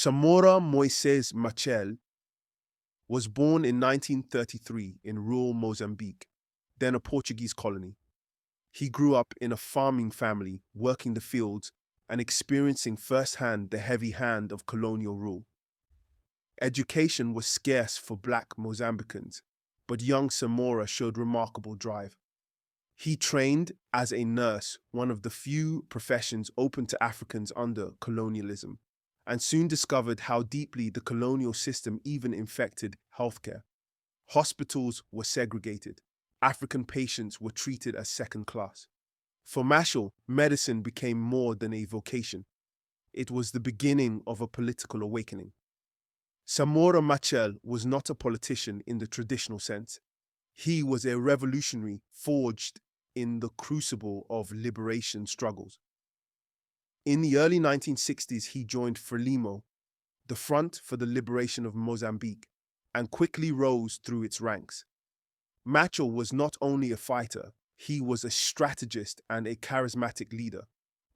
Samora Moisés Machel was born in 1933 in rural Mozambique, then a Portuguese colony. He grew up in a farming family, working the fields and experiencing firsthand the heavy hand of colonial rule. Education was scarce for Black Mozambicans, but young Samora showed remarkable drive. He trained as a nurse, one of the few professions open to Africans under colonialism, and soon discovered how deeply the colonial system even infected healthcare. Hospitals were segregated. African patients were treated as second class. For Machel, medicine became more than a vocation. It was the beginning of a political awakening. Samora Machel was not a politician in the traditional sense. He was a revolutionary forged in the crucible of liberation struggles. In the early 1960s, he joined FRELIMO, the Front for the Liberation of Mozambique, and quickly rose through its ranks. Machel was not only a fighter, he was a strategist and a charismatic leader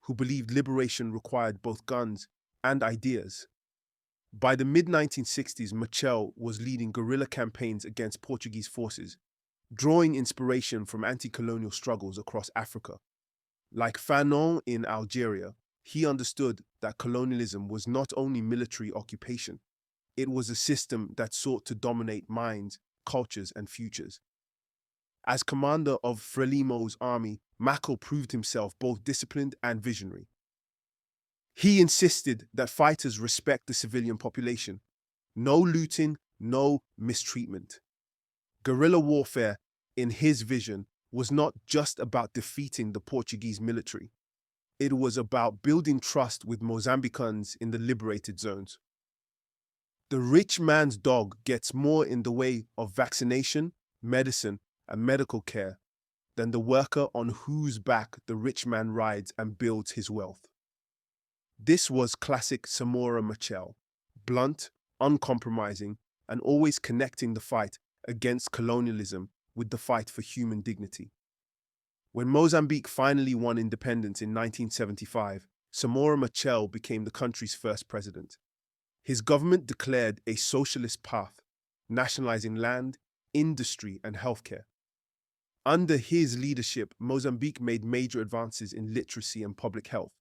who believed liberation required both guns and ideas. By the mid-1960s, Machel was leading guerrilla campaigns against Portuguese forces, drawing inspiration from anti-colonial struggles across Africa. Like Fanon in Algeria, he understood that colonialism was not only military occupation, it was a system that sought to dominate minds, cultures, and futures. As commander of FRELIMO's army, Machel proved himself both disciplined and visionary. He insisted that fighters respect the civilian population. No looting, no mistreatment. Guerrilla warfare, in his vision, was not just about defeating the Portuguese military. It was about building trust with Mozambicans in the liberated zones. The rich man's dog gets more in the way of vaccination, medicine, and medical care than the worker on whose back the rich man rides and builds his wealth. This was classic Samora Machel, blunt, uncompromising, and always connecting the fight against colonialism with the fight for human dignity. When Mozambique finally won independence in 1975, Samora Machel became the country's first president. His government declared a socialist path, nationalizing land, industry, and healthcare. Under his leadership, Mozambique made major advances in literacy and public health,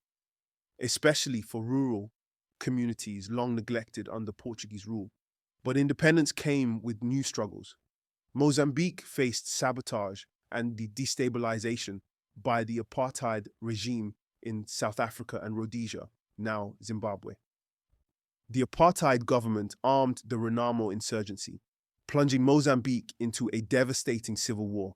especially for rural communities long neglected under Portuguese rule. But independence came with new struggles. Mozambique faced sabotage and the destabilization by the apartheid regime in South Africa and Rhodesia, now Zimbabwe. The apartheid government armed the Renamo insurgency, plunging Mozambique into a devastating civil war.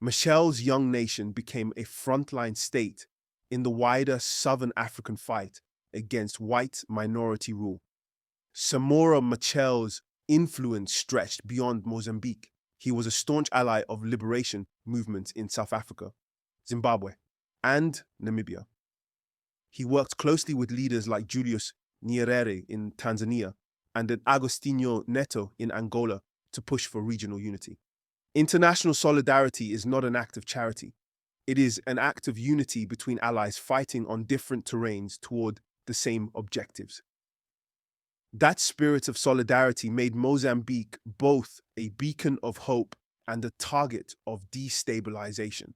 Machel's young nation became a frontline state in the wider Southern African fight against white minority rule. Samora Machel's influence stretched beyond Mozambique. He was a staunch ally of liberation movements in South Africa, Zimbabwe, and Namibia. He worked closely with leaders like Julius Nyerere in Tanzania and Agostinho Neto in Angola to push for regional unity. International solidarity is not an act of charity. It is an act of unity between allies fighting on different terrains toward the same objectives. That spirit of solidarity made Mozambique both a beacon of hope and a target of destabilization.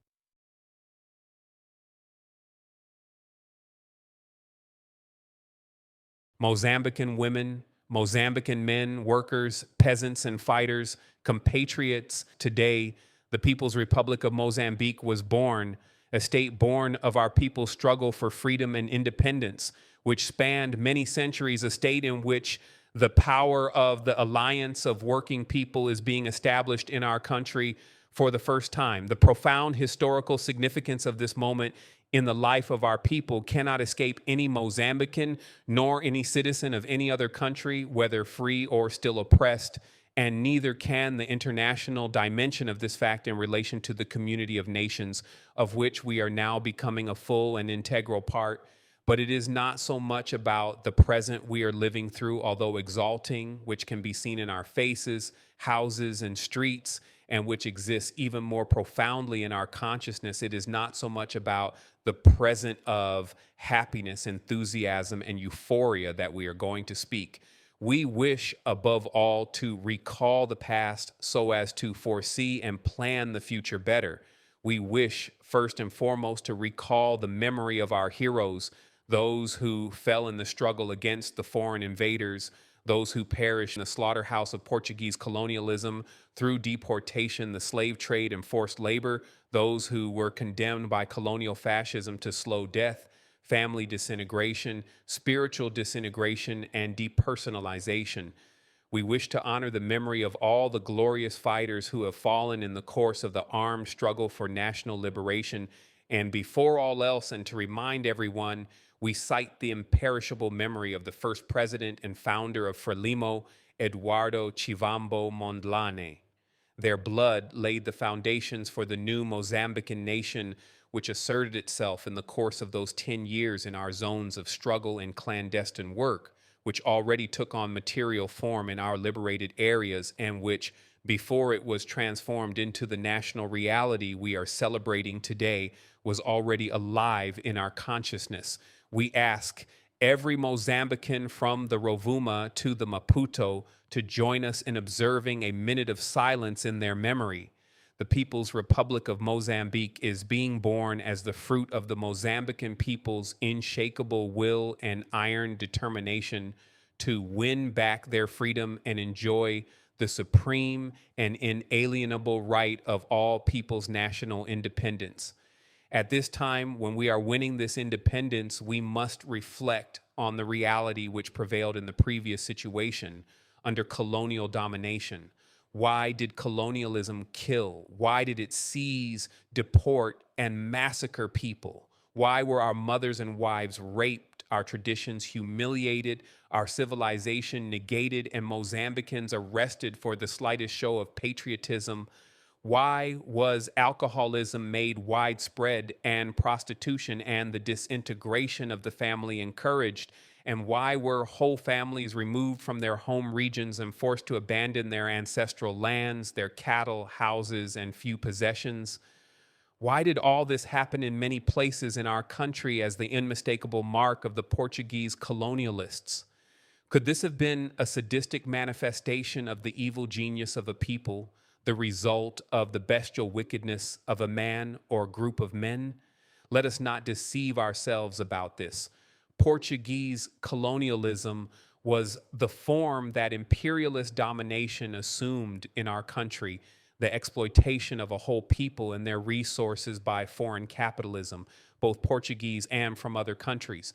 Mozambican women, Mozambican men, workers, peasants, and fighters, compatriots. Today, the People's Republic of Mozambique was born, a state born of our people's struggle for freedom and independence, which spanned many centuries, a state in which the power of the alliance of working people is being established in our country for the first time. The profound historical significance of this moment in the life of our people cannot escape any Mozambican nor any citizen of any other country, whether free or still oppressed, and neither can the international dimension of this fact in relation to the community of nations of which we are now becoming a full and integral part. But it is not so much about the present we are living through, although exalting, which can be seen in our faces, houses, and streets, and which exists even more profoundly in our consciousness. It is not so much about the present of happiness, enthusiasm, and euphoria that we are going to speak. We wish above all to recall the past so as to foresee and plan the future better. We wish first and foremost to recall the memory of our heroes, those who fell in the struggle against the foreign invaders, those who perished in the slaughterhouse of Portuguese colonialism through deportation, the slave trade, and forced labor, those who were condemned by colonial fascism to slow death, family disintegration, spiritual disintegration, and depersonalization. We wish to honor the memory of all the glorious fighters who have fallen in the course of the armed struggle for national liberation. And before all else, and to remind everyone, we cite the imperishable memory of the first president and founder of FRELIMO, Eduardo Chivambo Mondlane. Their blood laid the foundations for the new Mozambican nation, which asserted itself in the course of those 10 years in our zones of struggle and clandestine work, which already took on material form in our liberated areas, and which, before it was transformed into the national reality we are celebrating today, was already alive in our consciousness. We ask every Mozambican from the Rovuma to the Maputo to join us in observing a minute of silence in their memory. The People's Republic of Mozambique is being born as the fruit of the Mozambican people's unshakable will and iron determination to win back their freedom and enjoy the supreme and inalienable right of all people's national independence. At this time, when we are winning this independence, we must reflect on the reality which prevailed in the previous situation under colonial domination. Why did colonialism kill? Why did it seize, deport, and massacre people? Why were our mothers and wives raped, our traditions humiliated, our civilization negated, and Mozambicans arrested for the slightest show of patriotism? Why was alcoholism made widespread and prostitution and the disintegration of the family encouraged? And why were whole families removed from their home regions and forced to abandon their ancestral lands, their cattle, houses, and few possessions? Why did all this happen in many places in our country as the unmistakable mark of the Portuguese colonialists? Could this have been a sadistic manifestation of the evil genius of a people, the result of the bestial wickedness of a man or group of men? Let us not deceive ourselves about this. Portuguese colonialism was the form that imperialist domination assumed in our country, the exploitation of a whole people and their resources by foreign capitalism, both Portuguese and from other countries.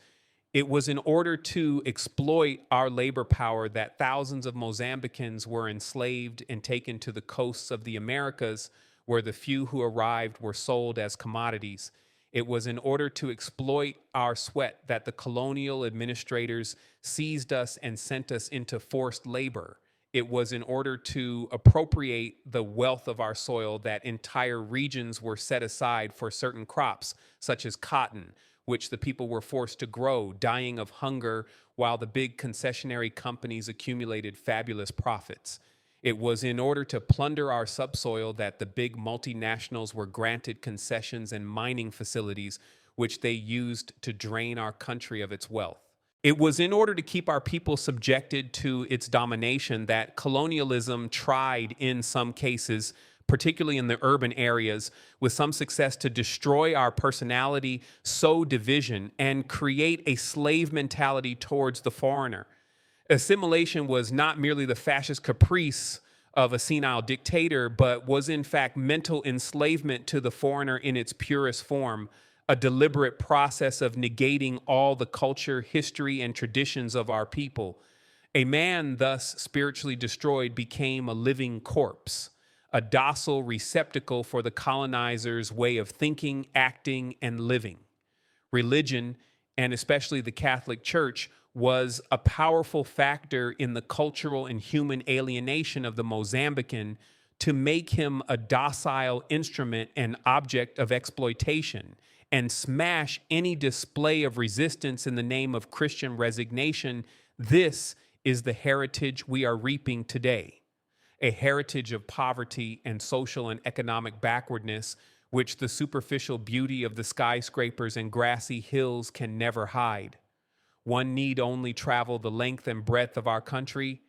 It was in order to exploit our labor power that thousands of Mozambicans were enslaved and taken to the coasts of the Americas, where the few who arrived were sold as commodities. It was in order to exploit our sweat that the colonial administrators seized us and sent us into forced labor. It was in order to appropriate the wealth of our soil that entire regions were set aside for certain crops, such as cotton, which the people were forced to grow, dying of hunger, while the big concessionary companies accumulated fabulous profits. It was in order to plunder our subsoil that the big multinationals were granted concessions and mining facilities, which they used to drain our country of its wealth. It was in order to keep our people subjected to its domination that colonialism tried, in some cases, particularly in the urban areas, with some success, to destroy our personality, sow division, and create a slave mentality towards the foreigner. Assimilation was not merely the fascist caprice of a senile dictator, but was in fact mental enslavement to the foreigner in its purest form, a deliberate process of negating all the culture, history, and traditions of our people. A man thus spiritually destroyed became a living corpse, a docile receptacle for the colonizer's way of thinking, acting, and living. Religion, and especially the Catholic Church, was a powerful factor in the cultural and human alienation of the Mozambican to make him a docile instrument and object of exploitation, and smash any display of resistance in the name of Christian resignation. This is the heritage we are reaping today, a heritage of poverty and social and economic backwardness, which the superficial beauty of the skyscrapers and grassy hills can never hide. One need only travel the length and breadth of our country.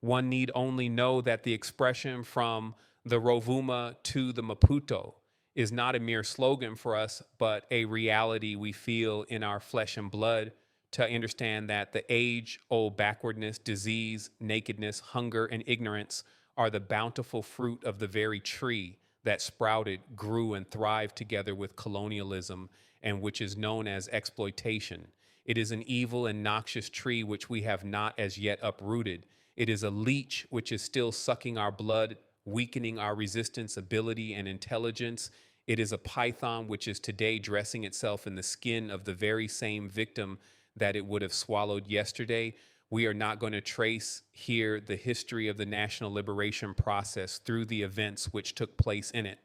One need only know that the expression from the Rovuma to the Maputo is not a mere slogan for us, but a reality we feel in our flesh and blood, to understand that the age-old backwardness, disease, nakedness, hunger, and ignorance are the bountiful fruit of the very tree that sprouted, grew, and thrived together with colonialism, and which is known as exploitation. It is an evil and noxious tree which we have not as yet uprooted. It is a leech which is still sucking our blood, weakening our resistance, ability, and intelligence. It is a python which is today dressing itself in the skin of the very same victim that it would have swallowed yesterday. We are not going to trace here the history of the national liberation process through the events which took place in it,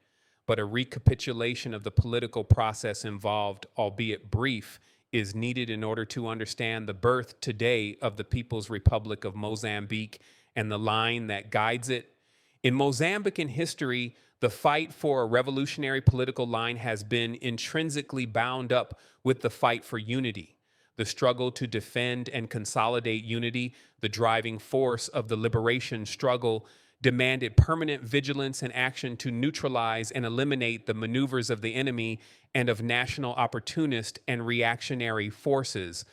but a recapitulation of the political process involved, albeit brief, is needed in order to understand the birth today of the People's Republic of Mozambique and the line that guides it. In Mozambican history, the fight for a revolutionary political line has been intrinsically bound up with the fight for unity. The struggle to defend and consolidate unity, the driving force of the liberation struggle, demanded permanent vigilance and action to neutralize and eliminate the maneuvers of the enemy and of national opportunist and reactionary forces.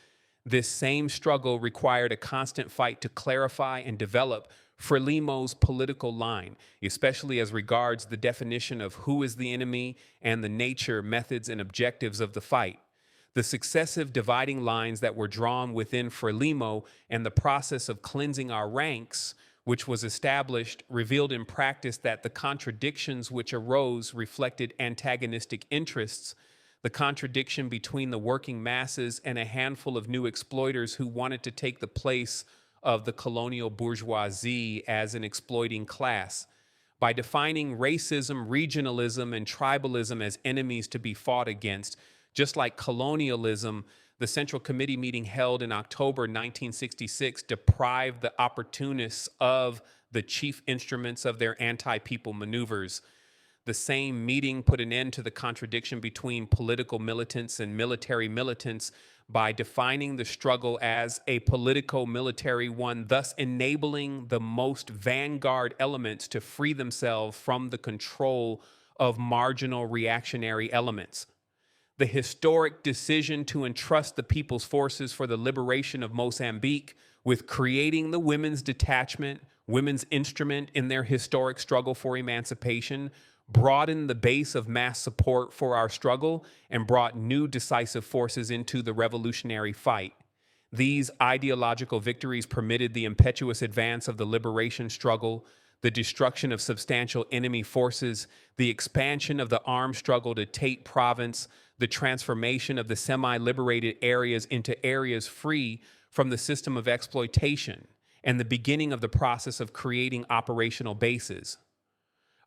This same struggle required a constant fight to clarify and develop FRELIMO's political line, especially as regards the definition of who is the enemy and the nature, methods, and objectives of the fight. The successive dividing lines that were drawn within FRELIMO and the process of cleansing our ranks, which was established, revealed in practice that the contradictions which arose reflected antagonistic interests. The contradiction between the working masses and a handful of new exploiters who wanted to take the place of the colonial bourgeoisie as an exploiting class. By defining racism, regionalism, and tribalism as enemies to be fought against, just like colonialism, the Central Committee meeting held in October 1966 deprived the opportunists of the chief instruments of their anti-people maneuvers. The same meeting put an end to the contradiction between political militants and military militants by defining the struggle as a politico-military one, thus enabling the most vanguard elements to free themselves from the control of marginal reactionary elements. The historic decision to entrust the People's Forces for the Liberation of Mozambique with creating the Women's Detachment, women's instrument in their historic struggle for emancipation, broadened the base of mass support for our struggle and brought new decisive forces into the revolutionary fight. These ideological victories permitted the impetuous advance of the liberation struggle, the destruction of substantial enemy forces, the expansion of the armed struggle to Tate Province, the transformation of the semi-liberated areas into areas free from the system of exploitation, and the beginning of the process of creating operational bases.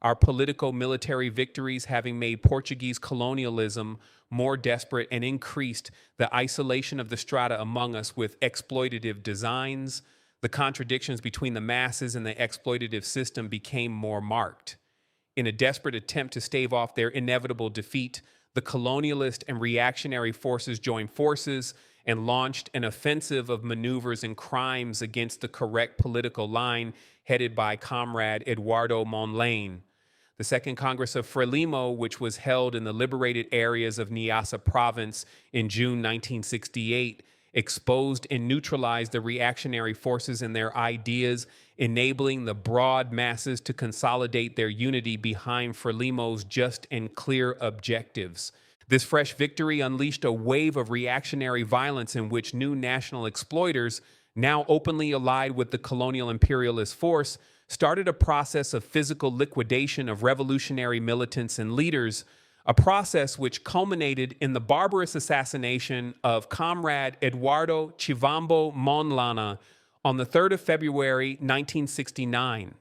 Our politico-military victories having made Portuguese colonialism more desperate and increased the isolation of the strata among us with exploitative designs, the contradictions between the masses and the exploitative system became more marked. In a desperate attempt to stave off their inevitable defeat, the colonialist and reactionary forces joined forces and launched an offensive of maneuvers and crimes against the correct political line headed by Comrade Eduardo Mondlane. The Second Congress of FRELIMO, which was held in the liberated areas of Niassa Province in June 1968, exposed and neutralized the reactionary forces and their ideas, enabling the broad masses to consolidate their unity behind FRELIMO's just and clear objectives. This fresh victory unleashed a wave of reactionary violence in which new national exploiters, now openly allied with the colonial imperialist force, started a process of physical liquidation of revolutionary militants and leaders, a process which culminated in the barbarous assassination of Comrade Eduardo Chivambo Mondlane on the 3rd of February, 1969.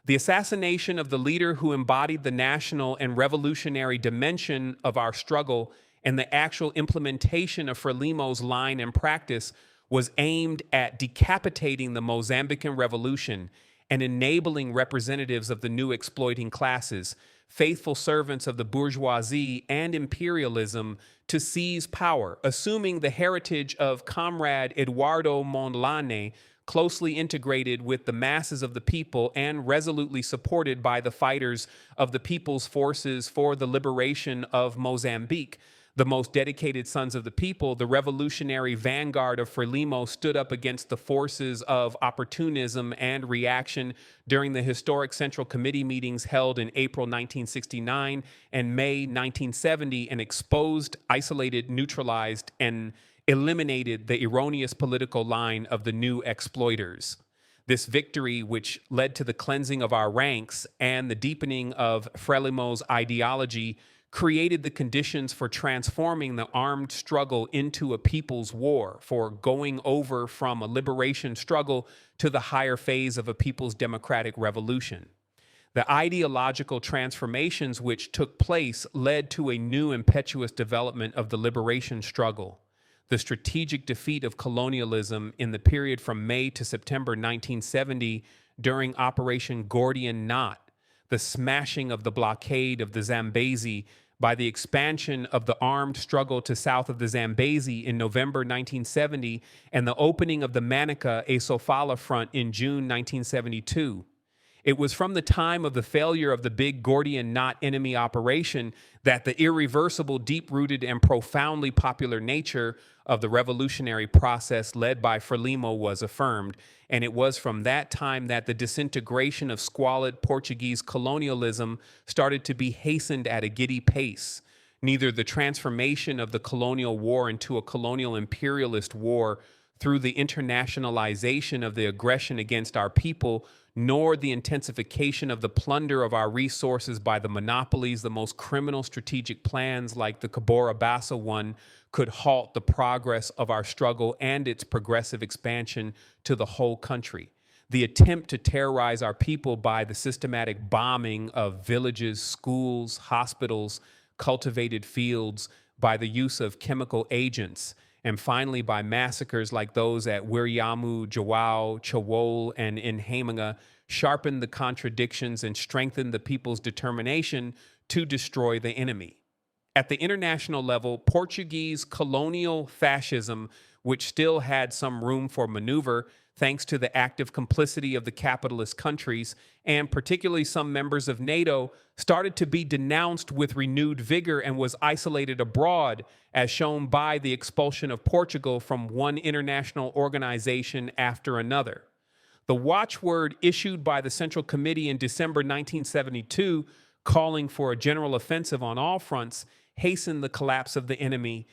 The assassination of the leader who embodied the national and revolutionary dimension of our struggle And the actual implementation of FRELIMO's line and practice was aimed at decapitating the Mozambican revolution and enabling representatives of the new exploiting classes, faithful servants of the bourgeoisie and imperialism, to seize power, assuming the heritage of Comrade Eduardo Mondlane, closely integrated with the masses of the people and resolutely supported by the fighters of the People's Forces for the Liberation of Mozambique. The most dedicated sons of the people, the revolutionary vanguard of FRELIMO, stood up against the forces of opportunism and reaction during the historic Central Committee meetings held in April 1969 and May 1970, and exposed, isolated, neutralized, and eliminated the erroneous political line of the new exploiters. This victory, which led to the cleansing of our ranks and the deepening of FRELIMO's ideology, created the conditions for transforming the armed struggle into a people's war, for going over from a liberation struggle to the higher phase of a people's democratic revolution. The ideological transformations which took place led to a new impetuous development of the liberation struggle. The strategic defeat of colonialism in the period from May to September 1970 during Operation Gordian Knot, the smashing of the blockade of the Zambezi by the expansion of the armed struggle to south of the Zambezi in November 1970, and the opening of the Manica a Sofala front in June 1972. It was from the time of the failure of the big Gordian Knot enemy operation that the irreversible, deep-rooted, and profoundly popular nature of the revolutionary process led by FRELIMO was affirmed, and it was from that time that the disintegration of squalid Portuguese colonialism started to be hastened at a giddy pace. Neither the transformation of the colonial war into a colonial imperialist war through the internationalization of the aggression against our people, nor the intensification of the plunder of our resources by the monopolies, the most criminal strategic plans like the Cabora Bassa one, could halt the progress of our struggle and its progressive expansion to the whole country. The attempt to terrorize our people by the systematic bombing of villages, schools, hospitals, cultivated fields, by the use of chemical agents, and finally by massacres like those at Wiriamu, Joao, Chawol, and in Hemanga, sharpened the contradictions and strengthened the people's determination to destroy the enemy. At the international level, Portuguese colonial fascism, which still had some room for maneuver thanks to the active complicity of the capitalist countries, and particularly some members of NATO, started to be denounced with renewed vigor and was isolated abroad, as shown by the expulsion of Portugal from one international organization after another. The watchword issued by the Central Committee in December 1972, calling for a general offensive on all fronts, hastened the collapse of the enemy.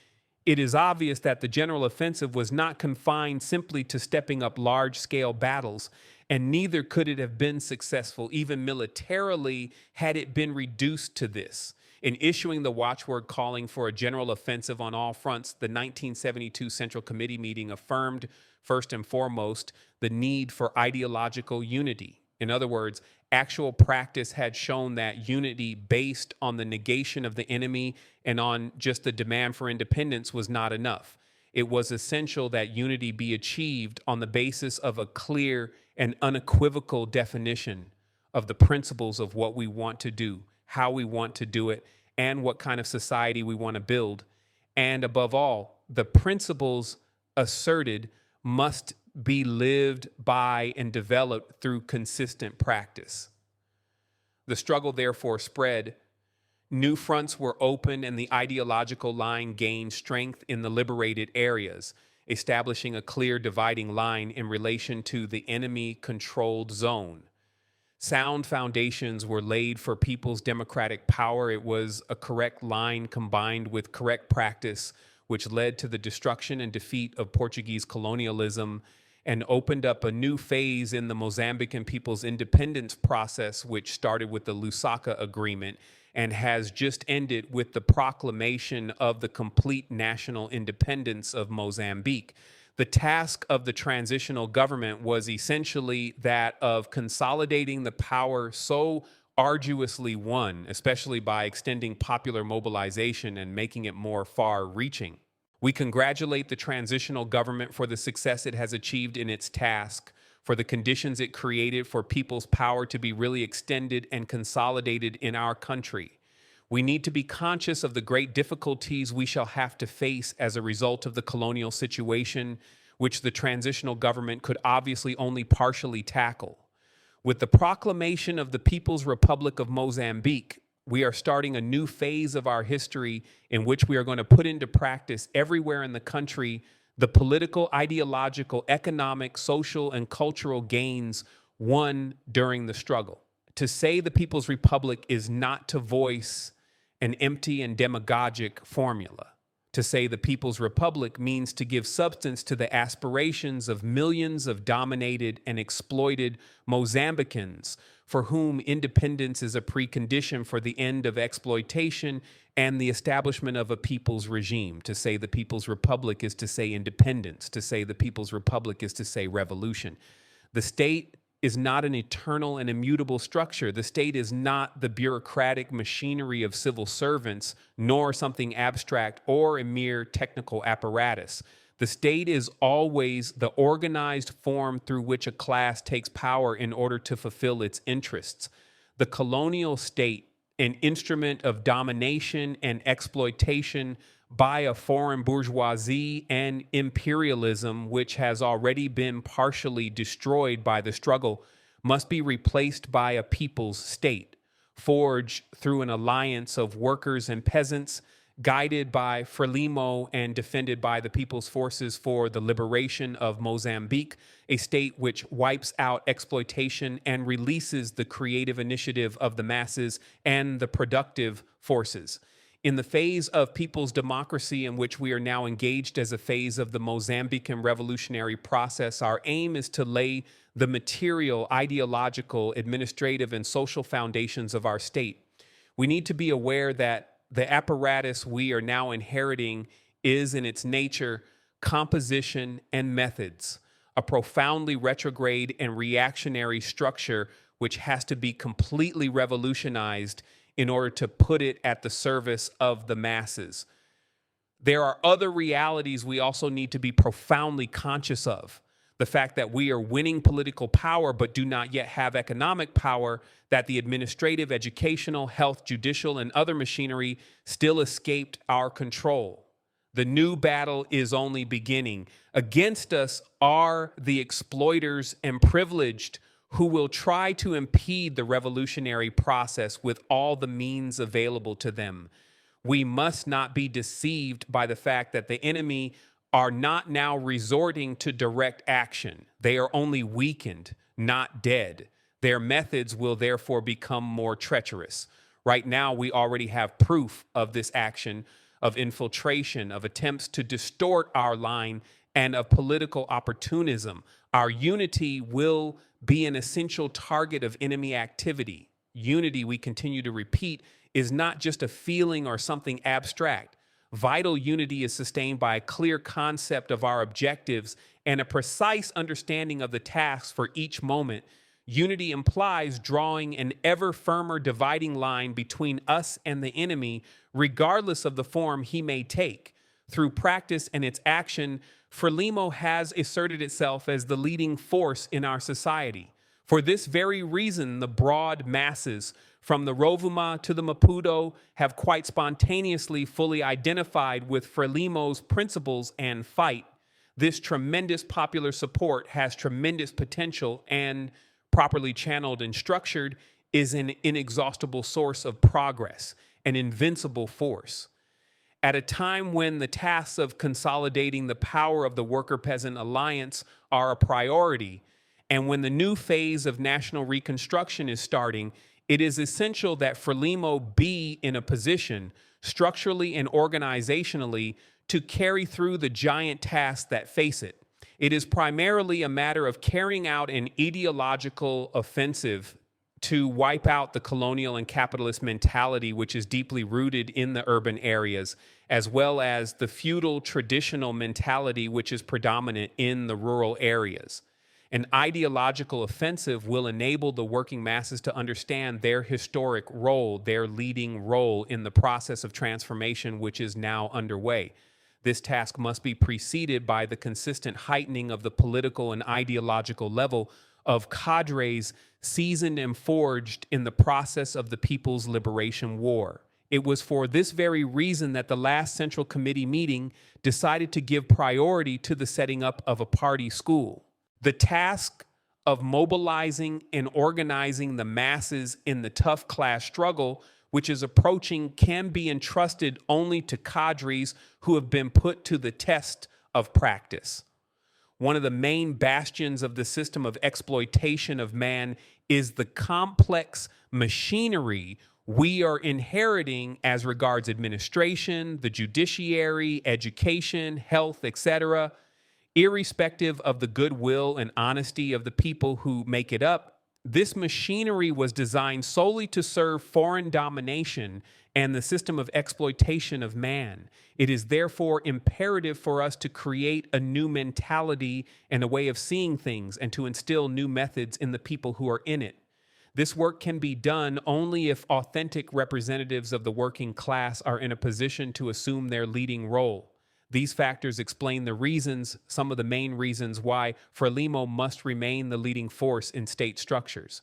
It is obvious that the general offensive was not confined simply to stepping up large-scale battles, and neither could it have been successful, even militarily, had it been reduced to this. In issuing the watchword calling for a general offensive on all fronts, the 1972 Central Committee meeting affirmed, first and foremost, the need for ideological unity. In other words, actual practice had shown that unity based on the negation of the enemy and on just the demand for independence was not enough. It was essential that unity be achieved on the basis of a clear and unequivocal definition of the principles of what we want to do, how we want to do it, and what kind of society we want to build. And above all, the principles asserted must be lived by and developed through consistent practice. The struggle therefore spread. New fronts were opened and the ideological line gained strength in the liberated areas, establishing a clear dividing line in relation to the enemy-controlled zone. Sound foundations were laid for people's democratic power. It was a correct line combined with correct practice, which led to the destruction and defeat of Portuguese colonialism and opened up a new phase in the Mozambican people's independence process, which started with the Lusaka Agreement and has just ended with the proclamation of the complete national independence of Mozambique. The task of the transitional government was essentially that of consolidating the power so arduously won, especially by extending popular mobilization and making it more far-reaching. We congratulate the transitional government for the success it has achieved in its task, for the conditions it created for people's power to be really extended and consolidated in our country. We need to be conscious of the great difficulties we shall have to face as a result of the colonial situation, which the transitional government could obviously only partially tackle. With the proclamation of the People's Republic of Mozambique, we are starting a new phase of our history in which we are going to put into practice everywhere in the country the political, ideological, economic, social, and cultural gains won during the struggle. To say the People's Republic is not to voice an empty and demagogic formula. To say the People's Republic means to give substance to the aspirations of millions of dominated and exploited Mozambicans, for whom independence is a precondition for the end of exploitation and the establishment of a people's regime. To say the People's Republic is to say independence. To say the People's Republic is to say revolution. The state is not an eternal and immutable structure. The state is not the bureaucratic machinery of civil servants, nor something abstract or a mere technical apparatus. The state is always the organized form through which a class takes power in order to fulfill its interests. The colonial state, an instrument of domination and exploitation by a foreign bourgeoisie and imperialism, which has already been partially destroyed by the struggle, must be replaced by a people's state, forged through an alliance of workers and peasants, guided by FRELIMO and defended by the People's Forces for the Liberation of Mozambique, a state which wipes out exploitation and releases the creative initiative of the masses and the productive forces. In the phase of people's democracy in which we are now engaged as a phase of the Mozambican revolutionary process, our aim is to lay the material, ideological, administrative, and social foundations of our state. We need to be aware that the apparatus we are now inheriting is in its nature composition and methods, a profoundly retrograde and reactionary structure which has to be completely revolutionized in order to put it at the service of the masses. There are other realities we also need to be profoundly conscious of. The fact that we are winning political power but do not yet have economic power, that the administrative, educational, health, judicial, and other machinery still escaped our control. The new battle is only beginning. Against us are the exploiters and privileged who will try to impede the revolutionary process with all the means available to them. We must not be deceived by the fact that the enemy are not now resorting to direct action. They are only weakened, not dead. Their methods will therefore become more treacherous. Right now, we already have proof of this action, of infiltration, of attempts to distort our line, and of political opportunism. Our unity will be an essential target of enemy activity. Unity, we continue to repeat, is not just a feeling or something abstract. Vital unity is sustained by a clear concept of our objectives and a precise understanding of the tasks for each moment. Unity implies drawing an ever firmer dividing line between us and the enemy, regardless of the form he may take. Through practice and its action, FRELIMO has asserted itself as the leading force in our society. For this very reason, the broad masses, from the Rovuma to the Maputo, have quite spontaneously fully identified with FRELIMO's principles and fight. This tremendous popular support has tremendous potential and, properly channeled and structured, is an inexhaustible source of progress, an invincible force. At a time when the tasks of consolidating the power of the worker-peasant alliance are a priority, and when the new phase of national reconstruction is starting, it is essential that FRELIMO be in a position, structurally and organizationally, to carry through the giant tasks that face it. It is primarily a matter of carrying out an ideological offensive to wipe out the colonial and capitalist mentality, which is deeply rooted in the urban areas, as well as the feudal traditional mentality, which is predominant in the rural areas. An ideological offensive will enable the working masses to understand their historic role, their leading role in the process of transformation which is now underway. This task must be preceded by the consistent heightening of the political and ideological level of cadres seasoned and forged in the process of the People's Liberation War. It was for this very reason that the last Central Committee meeting decided to give priority to the setting up of a party school. The task of mobilizing and organizing the masses in the tough class struggle which is approaching can be entrusted only to cadres who have been put to the test of practice. One of the main bastions of the system of exploitation of man is the complex machinery we are inheriting as regards administration, the judiciary, education, health, etc., irrespective of the goodwill and honesty of the people who make it up. This machinery was designed solely to serve foreign domination and the system of exploitation of man. It is therefore imperative for us to create a new mentality and a way of seeing things and to instill new methods in the people who are in it. This work can be done only if authentic representatives of the working class are in a position to assume their leading role. These factors explain the reasons, some of the main reasons why FRELIMO must remain the leading force in state structures.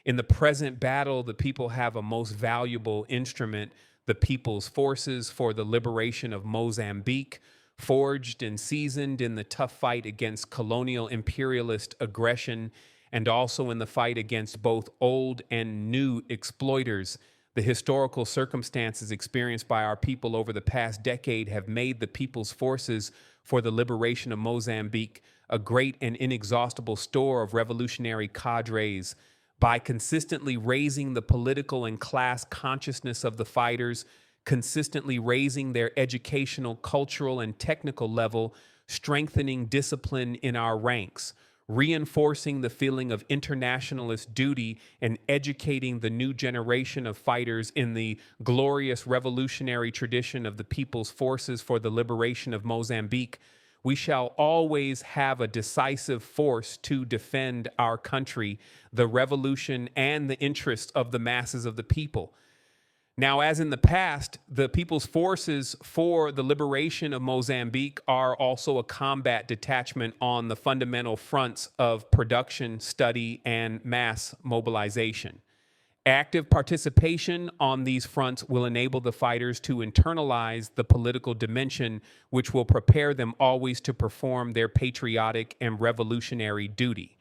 In the present battle, the people have a most valuable instrument, the People's Forces for the Liberation of Mozambique, forged and seasoned in the tough fight against colonial imperialist aggression and also in the fight against both old and new exploiters. The historical circumstances experienced by our people over the past decade have made the People's Forces for the Liberation of Mozambique a great and inexhaustible store of revolutionary cadres. By consistently raising the political and class consciousness of the fighters, consistently raising their educational, cultural, and technical level, strengthening discipline in our ranks, reinforcing the feeling of internationalist duty and educating the new generation of fighters in the glorious revolutionary tradition of the People's Forces for the Liberation of Mozambique, we shall always have a decisive force to defend our country, the revolution, and the interests of the masses of the people. Now, as in the past, the People's Forces for the Liberation of Mozambique are also a combat detachment on the fundamental fronts of production, study, and mass mobilization. Active participation on these fronts will enable the fighters to internalize the political dimension, which will prepare them always to perform their patriotic and revolutionary duty.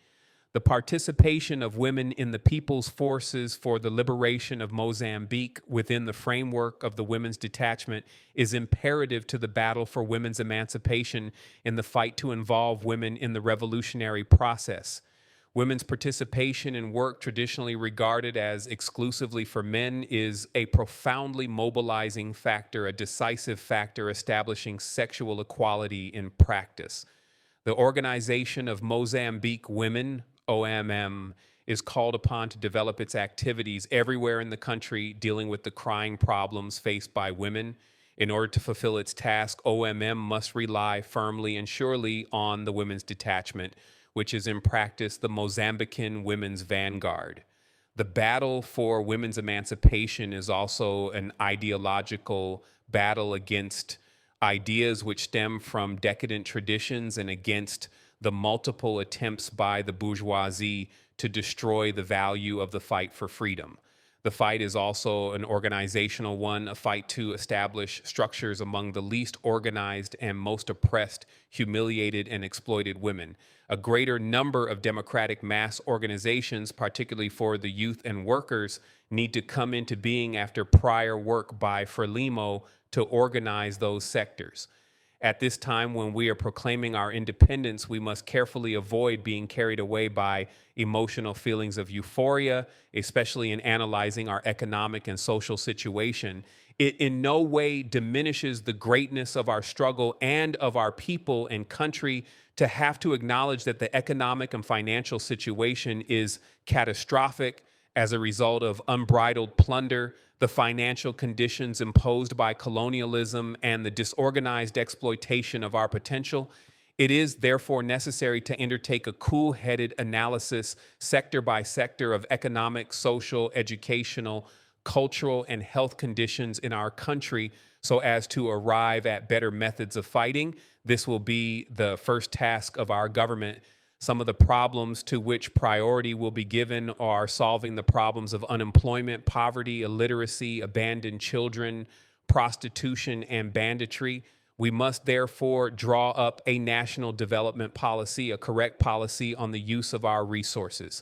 The participation of women in the People's Forces for the Liberation of Mozambique within the framework of the Women's Detachment is imperative to the battle for women's emancipation in the fight to involve women in the revolutionary process. Women's participation in work traditionally regarded as exclusively for men is a profoundly mobilizing factor, a decisive factor establishing sexual equality in practice. The Organization of Mozambique Women, OMM, is called upon to develop its activities everywhere in the country dealing with the crying problems faced by women. In order to fulfill its task, OMM must rely firmly and surely on the Women's Detachment, which is in practice the Mozambican women's vanguard. The battle for women's emancipation is also an ideological battle against ideas which stem from decadent traditions and against the multiple attempts by the bourgeoisie to destroy the value of the fight for freedom. The fight is also an organizational one, a fight to establish structures among the least organized and most oppressed, humiliated, and exploited women. A greater number of democratic mass organizations, particularly for the youth and workers, need to come into being after prior work by FRELIMO to organize those sectors. At this time, when we are proclaiming our independence, we must carefully avoid being carried away by emotional feelings of euphoria, especially in analyzing our economic and social situation. It in no way diminishes the greatness of our struggle and of our people and country to have to acknowledge that the economic and financial situation is catastrophic as a result of unbridled plunder, the financial conditions imposed by colonialism, and the disorganized exploitation of our potential. It is therefore necessary to undertake a cool-headed analysis, sector by sector, of economic, social, educational, cultural, and health conditions in our country so as to arrive at better methods of fighting. This will be the first task of our government. Some of the problems to which priority will be given are solving the problems of unemployment, poverty, illiteracy, abandoned children, prostitution, and banditry. We must therefore draw up a national development policy, a correct policy on the use of our resources.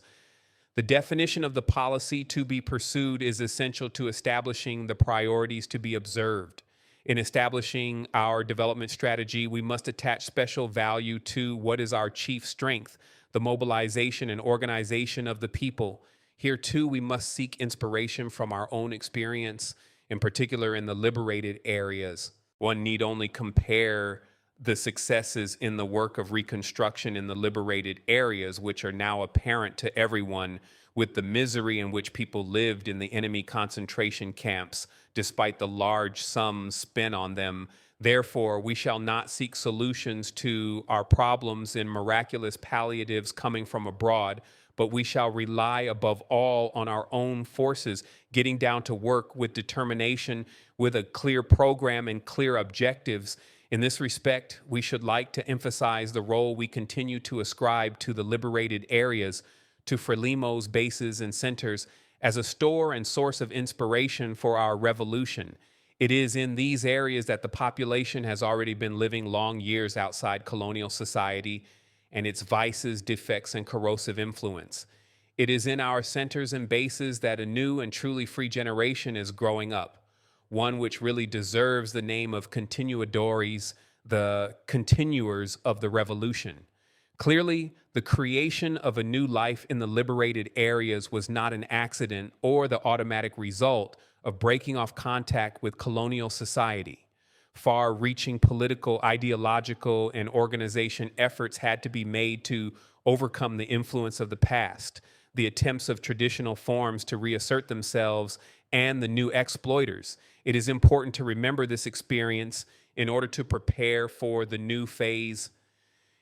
The definition of the policy to be pursued is essential to establishing the priorities to be observed. In establishing our development strategy, we must attach special value to what is our chief strength, the mobilization and organization of the people. Here, too, we must seek inspiration from our own experience, in particular in the liberated areas. One need only compare the successes in the work of reconstruction in the liberated areas, which are now apparent to everyone, with the misery in which people lived in the enemy concentration camps, despite the large sums spent on them. Therefore, we shall not seek solutions to our problems in miraculous palliatives coming from abroad, but we shall rely above all on our own forces, getting down to work with determination, with a clear program and clear objectives. In this respect, we should like to emphasize the role we continue to ascribe to the liberated areas, to FRELIMO's bases and centers, as a store and source of inspiration for our revolution. It is in these areas that the population has already been living long years outside colonial society and its vices, defects, and corrosive influence. It is in our centers and bases that a new and truly free generation is growing up, one which really deserves the name of continuadores, the continuers of the revolution. Clearly, the creation of a new life in the liberated areas was not an accident or the automatic result of breaking off contact with colonial society. Far-reaching political, ideological, and organization efforts had to be made to overcome the influence of the past, the attempts of traditional forms to reassert themselves, and the new exploiters. It is important to remember this experience in order to prepare for the new phase.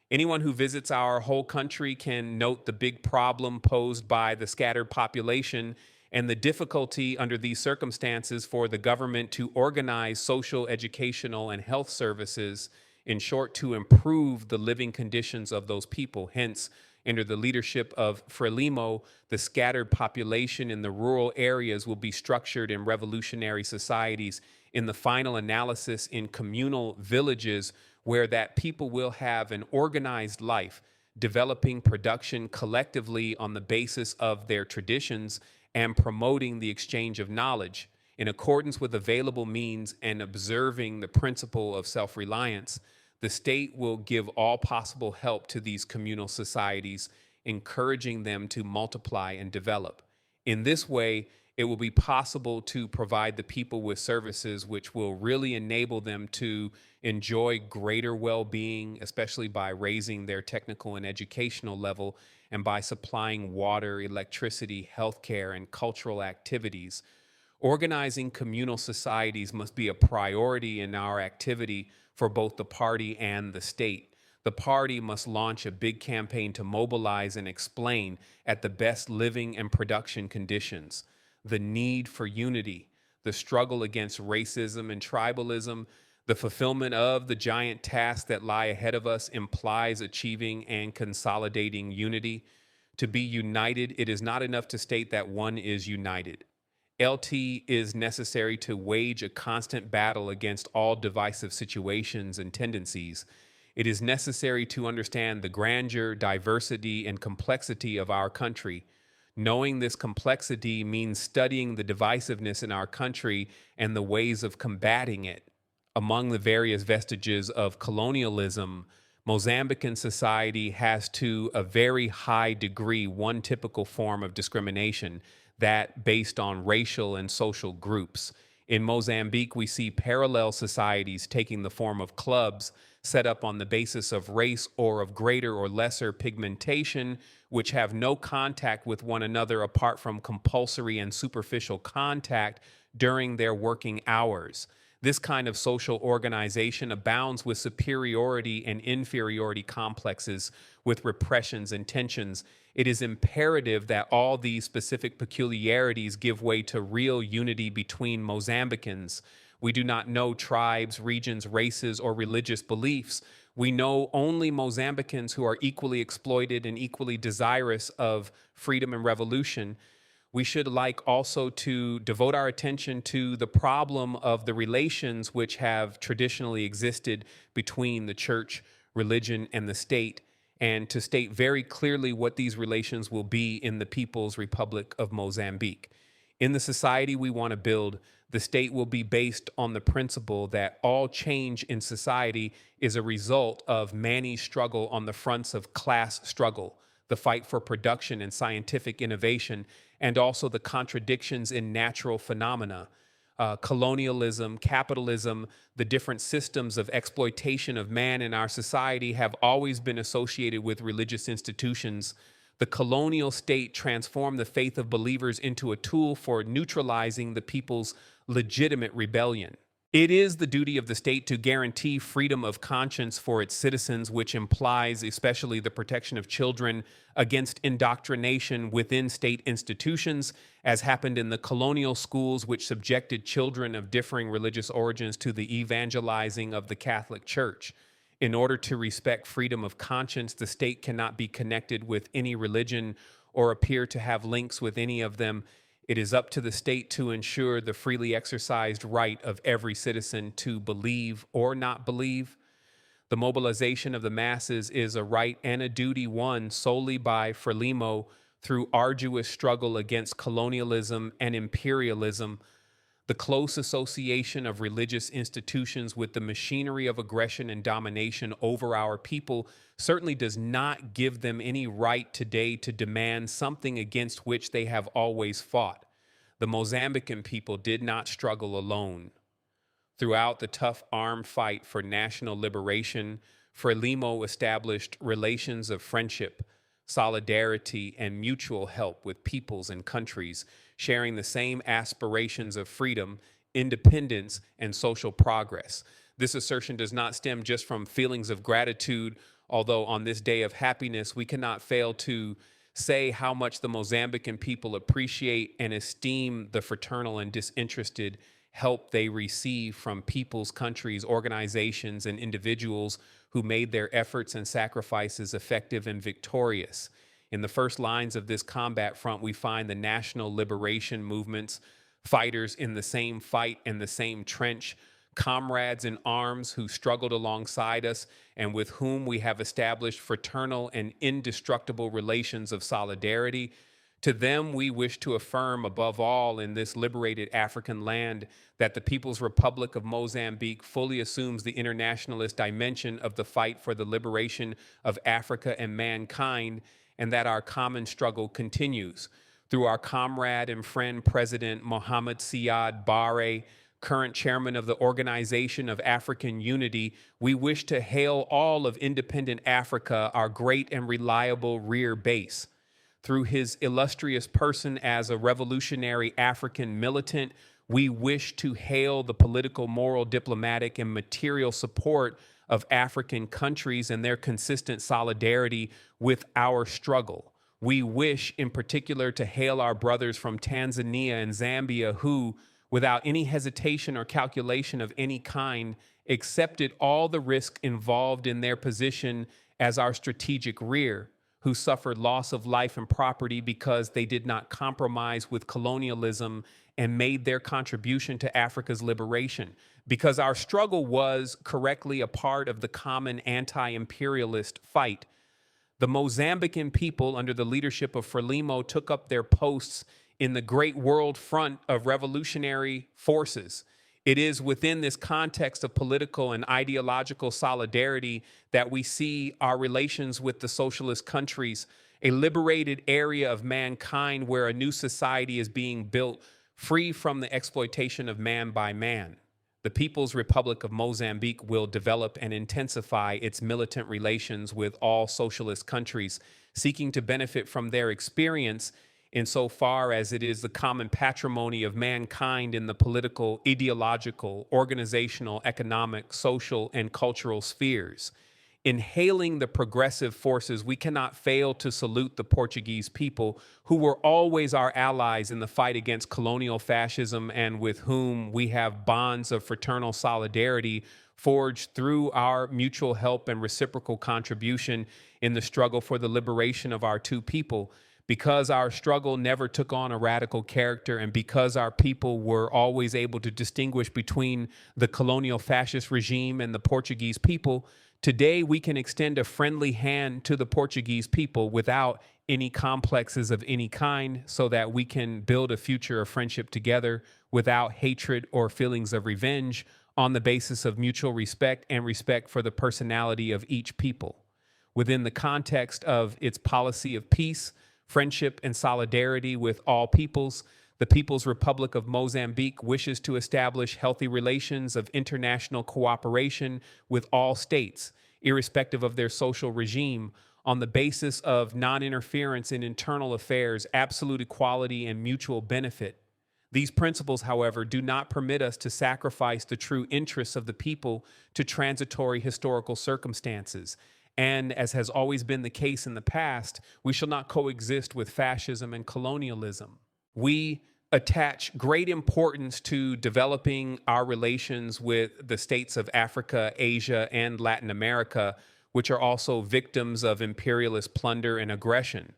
Anyone who visits our whole country can note the big problem posed by the scattered population and the difficulty under these circumstances for the government to organize social, educational, and health services, in short, to improve the living conditions of those people. Hence, under the leadership of FRELIMO, the scattered population in the rural areas will be structured in revolutionary societies, in the final analysis in communal villages, where that people will have an organized life, developing production collectively on the basis of their traditions and promoting the exchange of knowledge in accordance with available means and observing the principle of self-reliance. The state will give all possible help to these communal societies, encouraging them to multiply and develop. In this way, it will be possible to provide the people with services which will really enable them to enjoy greater well-being, especially by raising their technical and educational level and by supplying water, electricity, healthcare, and cultural activities. Organizing communal societies must be a priority in our activity for both the party and the state. The party must launch a big campaign to mobilize and explain at the best living and production conditions the need for unity, the struggle against racism and tribalism. The fulfillment of the giant tasks that lie ahead of us implies achieving and consolidating unity. To be united, it is not enough to state that one is united. LT is necessary to wage a constant battle against all divisive situations and tendencies. It is necessary to understand the grandeur, diversity, and complexity of our country. Knowing this complexity means studying the divisiveness in our country and the ways of combating it. Among the various vestiges of colonialism, Mozambican society has to a very high degree one typical form of discrimination, that based on racial and social groups. In Mozambique, we see parallel societies taking the form of clubs set up on the basis of race or of greater or lesser pigmentation, which have no contact with one another apart from compulsory and superficial contact during their working hours. This kind of social organization abounds with superiority and inferiority complexes, with repressions and tensions. It is imperative that all these specific peculiarities give way to real unity between Mozambicans. We do not know tribes, regions, races, or religious beliefs. We know only Mozambicans who are equally exploited and equally desirous of freedom and revolution. We should like also to devote our attention to the problem of the relations which have traditionally existed between the church, religion, and the state, and to state very clearly what these relations will be in the People's Republic of Mozambique. In the society we want to build, the state will be based on the principle that all change in society is a result of Manny's struggle on the fronts of class struggle, the fight for production and scientific innovation, and also the contradictions in natural phenomena. Colonialism, capitalism, the different systems of exploitation of man in our society have always been associated with religious institutions. The colonial state transformed the faith of believers into a tool for neutralizing the people's legitimate rebellion. It is the duty of the state to guarantee freedom of conscience for its citizens, which implies especially the protection of children against indoctrination within state institutions, as happened in the colonial schools, which subjected children of differing religious origins to the evangelizing of the Catholic Church. In order to respect freedom of conscience, the state cannot be connected with any religion or appear to have links with any of them. It is up to the state to ensure the freely exercised right of every citizen to believe or not believe. The mobilization of the masses is a right and a duty won solely by FRELIMO through arduous struggle against colonialism and imperialism. The close association of religious institutions with the machinery of aggression and domination over our people certainly does not give them any right today to demand something against which they have always fought. The Mozambican people did not struggle alone. Throughout the tough armed fight for national liberation, FRELIMO established relations of friendship, solidarity, and mutual help with peoples and countries, sharing the same aspirations of freedom, independence, and social progress. This assertion does not stem just from feelings of gratitude, although on this day of happiness, we cannot fail to say how much the Mozambican people appreciate and esteem the fraternal and disinterested help they receive from peoples, countries, organizations, and individuals who made their efforts and sacrifices effective and victorious. In the first lines of this combat front, we find the national liberation movements, fighters in the same fight and the same trench, comrades in arms who struggled alongside us and with whom we have established fraternal and indestructible relations of solidarity. To them, we wish to affirm above all in this liberated African land that the People's Republic of Mozambique fully assumes the internationalist dimension of the fight for the liberation of Africa and mankind, and that our common struggle continues. Through our comrade and friend, President Mohamed Siad Barre, current chairman of the Organization of African Unity, we wish to hail all of independent Africa, our great and reliable rear base. Through his illustrious person as a revolutionary African militant, we wish to hail the political, moral, diplomatic, and material support of African countries and their consistent solidarity with our struggle. We wish in particular to hail our brothers from Tanzania and Zambia who, without any hesitation or calculation of any kind, accepted all the risk involved in their position as our strategic rear, who suffered loss of life and property because they did not compromise with colonialism and made their contribution to Africa's liberation, because our struggle was correctly a part of the common anti-imperialist fight. The Mozambican people, under the leadership of FRELIMO, took up their posts in the great world front of revolutionary forces. It is within this context of political and ideological solidarity that we see our relations with the socialist countries, a liberated area of mankind where a new society is being built free from the exploitation of man by man. The People's Republic of Mozambique will develop and intensify its militant relations with all socialist countries, seeking to benefit from their experience insofar as it is the common patrimony of mankind in the political, ideological, organizational, economic, social, and cultural spheres. In hailing the progressive forces, we cannot fail to salute the Portuguese people, who were always our allies in the fight against colonial fascism and with whom we have bonds of fraternal solidarity forged through our mutual help and reciprocal contribution in the struggle for the liberation of our two people. Because our struggle never took on a radical character, and because our people were always able to distinguish between the colonial fascist regime and the Portuguese people, today we can extend a friendly hand to the Portuguese people without any complexes of any kind, so that we can build a future of friendship together without hatred or feelings of revenge, on the basis of mutual respect and respect for the personality of each people. Within the context of its policy of peace, friendship, and solidarity with all peoples, the People's Republic of Mozambique wishes to establish healthy relations of international cooperation with all states, irrespective of their social regime, on the basis of non-interference in internal affairs, absolute equality, and mutual benefit. These principles, however, do not permit us to sacrifice the true interests of the people to transitory historical circumstances. And as has always been the case in the past, we shall not coexist with fascism and colonialism. We attach great importance to developing our relations with the states of Africa, Asia, and Latin America, which are also victims of imperialist plunder and aggression.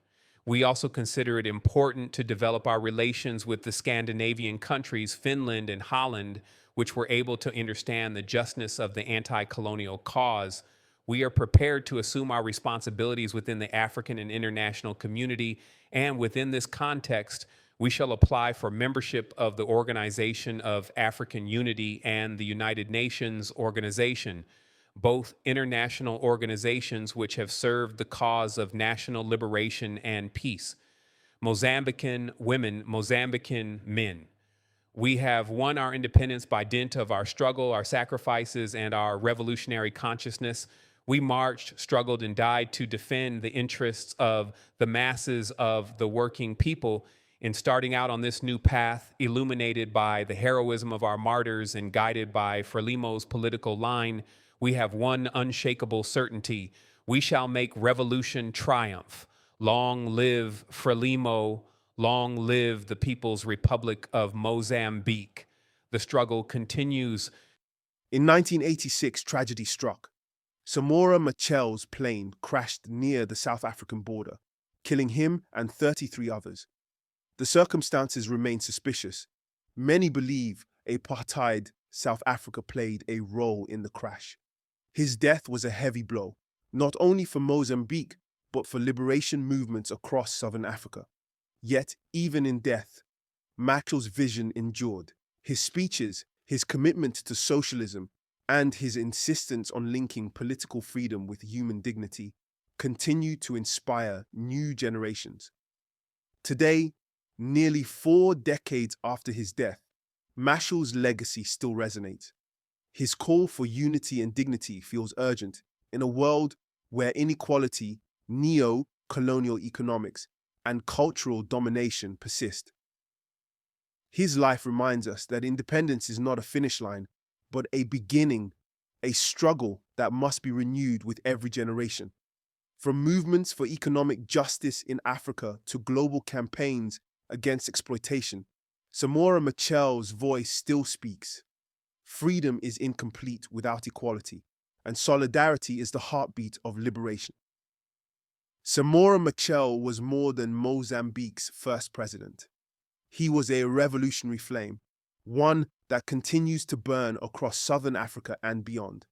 We also consider it important to develop our relations with the Scandinavian countries, Finland and Holland, which were able to understand the justness of the anti-colonial cause. We are prepared to assume our responsibilities within the African and international community, and within this context, we shall apply for membership of the Organization of African Unity and the United Nations Organization, both international organizations which have served the cause of national liberation and peace. Mozambican women, Mozambican men. We have won our independence by dint of our struggle, our sacrifices, and our revolutionary consciousness. We marched, struggled, and died to defend the interests of the masses of the working people. In starting out on this new path, illuminated by the heroism of our martyrs and guided by FRELIMO's political line, we have one unshakable certainty: we shall make revolution triumph. Long live FRELIMO, long live the People's Republic of Mozambique. The struggle continues. In 1986, tragedy struck. Samora Machel's plane crashed near the South African border, killing him and 33 others. The circumstances remain suspicious. Many believe apartheid South Africa played a role in the crash. His death was a heavy blow, not only for Mozambique, but for liberation movements across Southern Africa. Yet, even in death, Machel's vision endured. His speeches, his commitment to socialism, and his insistence on linking political freedom with human dignity continue to inspire new generations. Today, nearly 4 decades after his death, Machel's legacy still resonates. His call for unity and dignity feels urgent in a world where inequality, neo-colonial economics, and cultural domination persist. His life reminds us that independence is not a finish line, but a beginning, a struggle that must be renewed with every generation. From movements for economic justice in Africa to global campaigns against exploitation, Samora Machel's voice still speaks. Freedom is incomplete without equality, and solidarity is the heartbeat of liberation. Samora Machel was more than Mozambique's first president. He was a revolutionary flame, one that continues to burn across Southern Africa and beyond.